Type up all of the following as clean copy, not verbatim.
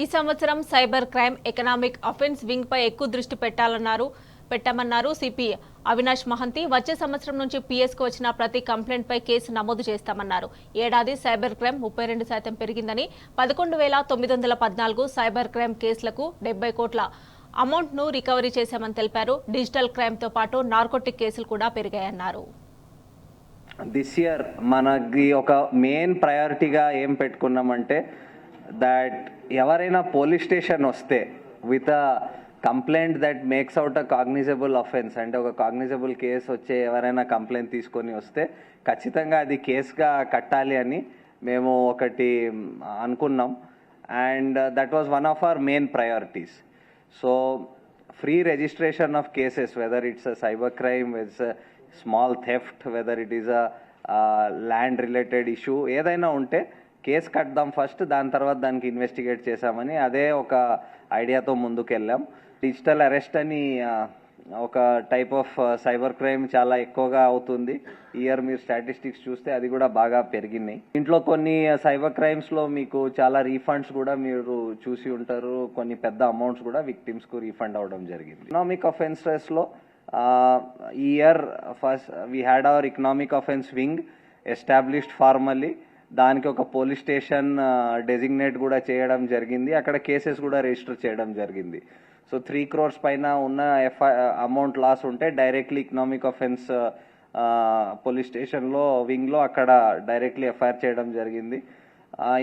ఈ సంవత్సరం cyber crime economic offence wing పై ఎక్కువ దృష్టి పెట్టామన్నారు సిపి అవినాష్ మహంతి. వచ్చే సంవత్సరం నుంచి పిఎస్ కు వచ్చిన ప్రతి కంప్లైంట్ పై కేసు నమోదు చేస్తామన్నారు. ఏడాది సైబర్ క్రైమ్ 32% పెరిగిందని, 11,914 సైబర్ క్రైమ్ కేసులకు 70 కోట్ల అమౌంట్ ను రికవరీ చేశామని తెలిపారు. డిజిటల్ క్రైమ్ తో పాటు నార్కోటిక్ కేసులు కూడా పెరిగాయన్నారు. దిస్ ఇయర్ మనకి ఒక మెయిన్ ప్రయారిటీగా ఏం పెట్టుకున్నామంటే దట్ ఎవరైనా పోలీస్ స్టేషన్ వస్తే with a complaint that makes out a cognizable offence, అంటే ఒక కాగ్నిజబుల్ కేసు వచ్చే ఎవరైనా కంప్లైంట్ తీసుకొని వస్తే ఖచ్చితంగా అది కేసుగా కట్టాలి అని మేము ఒకటి అనుకున్నాం. And that was one of our main priorities. So free registration of cases, whether it's a cyber crime, it's a small theft, weather it is a land related issue, ఏదైనా ఉంటే కేసు కట్టదాం ఫస్ట్, దాని తర్వాత దానికి investigate చేశామని అదే ఒక ఐడియాతో ముందుకు వెళ్ళాం. డిజిటల్ అరెస్ట్ అని ఒక టైప్ ఆఫ్ సైబర్ క్రైమ్ చాలా ఎక్కువగా అవుతుంది. ఇయర్ మీరు స్టాటిస్టిక్స్ చూస్తే అది కూడా బాగా పెరిగినాయి. ఇంట్లో కొన్ని సైబర్ క్రైమ్స్లో మీకు చాలా రీఫండ్స్ కూడా మీరు చూసి ఉంటారు. కొన్ని పెద్ద అమౌంట్స్ కూడా విక్టిమ్స్కు రీఫండ్ అవడం జరిగింది. ఎకనామిక్ అఫెన్సెస్లో ఈ year first we had our economic offence wing established formally. దానికి ఒక పోలీస్ స్టేషన్ డెసిగ్నేట్ కూడా చేయడం జరిగింది. అక్కడ కేసెస్ కూడా రిజిస్టర్ చేయడం జరిగింది. సో 3 crores పైన ఉన్న అమౌంట్ లాస్ ఉంటే డైరెక్ట్లీ ఎకనామిక్ అఫెన్స్ పోలీస్ స్టేషన్లో వింగ్లో అక్కడ డైరెక్ట్లీ ఎఫ్ఐఆర్ చేయడం జరిగింది.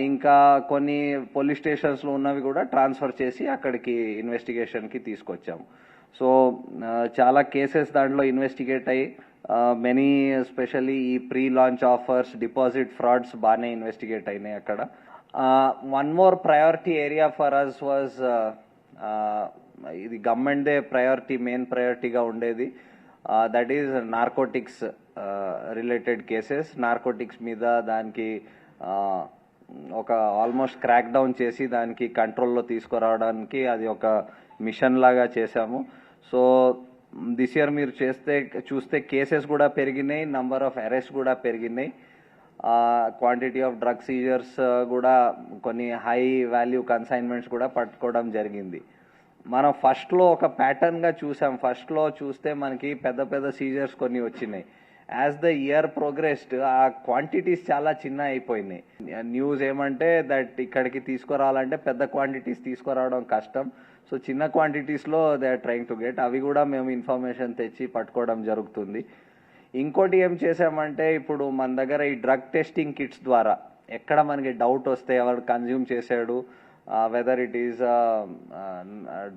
ఇంకా కొన్ని పోలీస్ స్టేషన్స్లో ఉన్నవి కూడా ట్రాన్స్ఫర్ చేసి అక్కడికి ఇన్వెస్టిగేషన్కి తీసుకొచ్చాము. సో చాలా కేసెస్ దాంట్లో ఇన్వెస్టిగేట్ అయ్యి మెనీ ఎస్పెషల్లీ ఈ pre launch offers, deposit frauds బాగానే ఇన్వెస్టిగేట్ అయినాయి అక్కడ. One more priority area for us was, ఇది గవర్నమెంట్దే ప్రయారిటీ, మెయిన్ ప్రయారిటీగా ఉండేది, that is narcotics related cases. Narcotics మీద దానికి ఒక ఆల్మోస్ట్ క్రాక్ డౌన్ చేసి దానికి కంట్రోల్లో తీసుకురావడానికి అది ఒక మిషన్ లాగా చేశాము. సో దిస్ ఇయర్ మీరు చూస్తే కేసెస్ కూడా పెరిగినాయి, నంబర్ ఆఫ్ అరెస్ట్ కూడా పెరిగినాయి, క్వాంటిటీ ఆఫ్ డ్రగ్ సీజర్స్ కూడా కొన్ని హై వాల్యూ కన్సైన్మెంట్స్ కూడా పట్టుకోవడం జరిగింది. మనం ఫస్ట్లో ఒక ప్యాటర్న్గా చూసాం. ఫస్ట్లో చూస్తే మనకి పెద్ద పెద్ద సీజర్స్ కొన్ని వచ్చినాయి. యాజ్ ద ఇయర్ ప్రోగ్రెస్డ్ ఆ క్వాంటిటీస్ చాలా చిన్న అయిపోయినాయి. న్యూస్ ఏమంటే దట్ ఇక్కడికి తీసుకురావాలంటే పెద్ద క్వాంటిటీస్ తీసుకురావడం కష్టం. సో చిన్న క్వాంటిటీస్లో they are trying to get, అవి కూడా మేము ఇన్ఫర్మేషన్ తెచ్చి పట్టుకోవడం జరుగుతుంది. ఇంకోటి ఏం చేసామంటే ఇప్పుడు మన దగ్గర ఈ డ్రగ్ టెస్టింగ్ కిట్స్ ద్వారా ఎక్కడ మనకి డౌట్ వస్తే ఎవరు కన్జ్యూమ్ చేశాడు, whether it is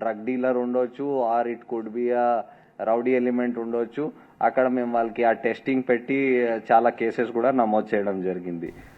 drug dealer ఉండొచ్చు or it could be a rowdy element ఉండొచ్చు, అక్కడ మేము వాళ్ళకి ఆ టెస్టింగ్ పెట్టి చాలా కేసెస్ కూడా నమోదు చేయడం జరిగింది.